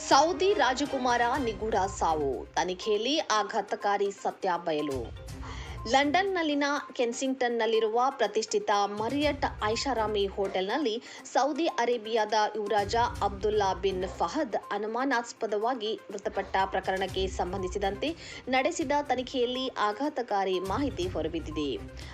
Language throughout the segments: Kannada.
ಸೌದಿ ರಾಜಕುಮಾರ ನಿಗೂಢ ಸಾವು, ತನಿಖೆಯಲ್ಲಿ ಆಘಾತಕಾರಿ ಸತ್ಯ ಬಯಲು. ಲಂಡನ್ನಲ್ಲಿನ ಕೆನ್ಸಿಂಗ್ಟನ್ನಲ್ಲಿರುವ ಪ್ರತಿಷ್ಠಿತ ಮರಿಯಟ್ ಐಷಾರಾಮಿ ಹೋಟೆಲ್ನಲ್ಲಿ ಸೌದಿ ಅರೇಬಿಯಾದ ಯುವರಾಜ ಅಬ್ದುಲ್ಲಾ ಬಿನ್ ಫಹದ್ ಅನುಮಾನಾಸ್ಪದವಾಗಿ ಮೃತಪಟ್ಟ ಪ್ರಕರಣಕ್ಕೆ ಸಂಬಂಧಿಸಿದಂತೆ ನಡೆಸಿದ ತನಿಖೆಯಲ್ಲಿ ಆಘಾತಕಾರಿ ಮಾಹಿತಿ ಹೊರಬಿದ್ದಿದೆ.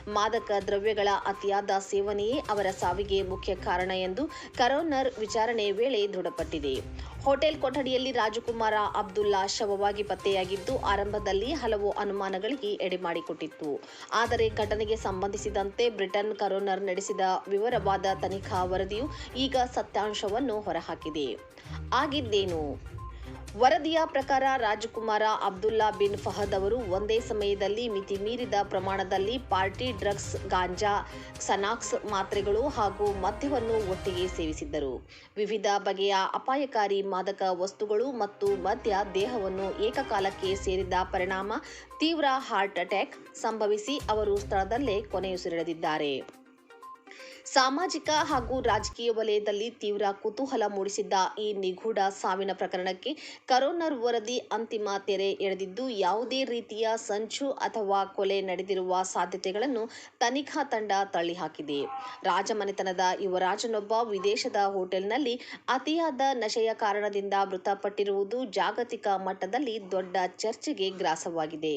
ಮಾದಕ ದ್ರವ್ಯಗಳ ಅತಿಯಾದ ಸೇವನೆಯೇ ಅವರ ಸಾವಿಗೆ ಮುಖ್ಯ ಕಾರಣ ಎಂದು ಕರೋನರ್ ವಿಚಾರಣೆ ವೇಳೆ ದೃಢಪಟ್ಟಿದೆ. ಹೋಟೆಲ್ ಕೊಠಡಿಯಲ್ಲಿ ರಾಜಕುಮಾರ ಅಬ್ದುಲ್ಲಾ ಶವವಾಗಿ ಪತ್ತೆಯಾಗಿದ್ದು ಆರಂಭದಲ್ಲಿ ಹಲವು ಅನುಮಾನಗಳಿಗೆ ಎಡೆಮಾಡಿಕೊಟ್ಟಿತ್ತು. ಆದರೆ ಘಟನೆಗೆ ಸಂಬಂಧಿಸಿದಂತೆ ಬ್ರಿಟನ್ ಕರೋನರ್ ನಡೆಸಿದ ವಿವರವಾದ ತನಿಖಾ ವರದಿಯು ಈಗ ಸತ್ಯಾಂಶವನ್ನು ಹೊರಹಾಕಿದೆ. ಆಗಿದ್ದೇನು? ವರದಿಯ ಪ್ರಕಾರ ರಾಜಕುಮಾರ ಅಬ್ದುಲ್ಲಾ ಬಿನ್ ಫಹದ್ ಅವರು ಒಂದೇ ಸಮಯದಲ್ಲಿ ಮಿತಿ ಮೀರಿದ ಪ್ರಮಾಣದಲ್ಲಿ ಪಾರ್ಟಿ ಡ್ರಗ್ಸ್, ಗಾಂಜಾ, ಕ್ಸನಾಕ್ಸ್ ಮಾತ್ರೆಗಳು ಹಾಗೂ ಮದ್ಯವನ್ನು ಒಟ್ಟಿಗೆ ಸೇವಿಸಿದ್ದರು. ವಿವಿಧ ಬಗೆಯ ಅಪಾಯಕಾರಿ ಮಾದಕ ವಸ್ತುಗಳು ಮತ್ತು ಮದ್ಯ ದೇಹವನ್ನು ಏಕಕಾಲಕ್ಕೆ ಸೇರಿದ ಪರಿಣಾಮ ತೀವ್ರ ಹಾರ್ಟ್ ಅಟ್ಯಾಕ್ ಸಂಭವಿಸಿ ಅವರು ಸ್ಥಳದಲ್ಲೇ ಕೊನೆಯುಸಿರೆಳೆದಿದ್ದಾರೆ. ಸಾಮಾಜಿಕ ಹಾಗೂ ರಾಜಕೀಯ ವಲಯದಲ್ಲಿ ತೀವ್ರ ಕುತೂಹಲ ಮೂಡಿಸಿದ್ದ ಈ ನಿಗೂಢ ಸಾವಿನ ಪ್ರಕರಣಕ್ಕೆ ಕರೋನರ್ ವರದಿ ಅಂತಿಮ ತೆರೆ ಎಳೆದಿದ್ದು, ಯಾವುದೇ ರೀತಿಯ ಸಂಚು ಅಥವಾ ಕೊಲೆ ನಡೆದಿರುವ ಸಾಧ್ಯತೆಗಳನ್ನು ತನಿಖಾ ತಂಡ ತಳ್ಳಿಹಾಕಿದೆ. ರಾಜಮನೆತನದ ಯುವರಾಜನೊಬ್ಬ ವಿದೇಶದ ಹೋಟೆಲ್ನಲ್ಲಿ ಅತಿಯಾದ ನಶೆಯ ಕಾರಣದಿಂದ ಮೃತಪಟ್ಟಿರುವುದು ಜಾಗತಿಕ ಮಟ್ಟದಲ್ಲಿ ದೊಡ್ಡ ಚರ್ಚೆಗೆ ಗ್ರಾಸವಾಗಿದೆ.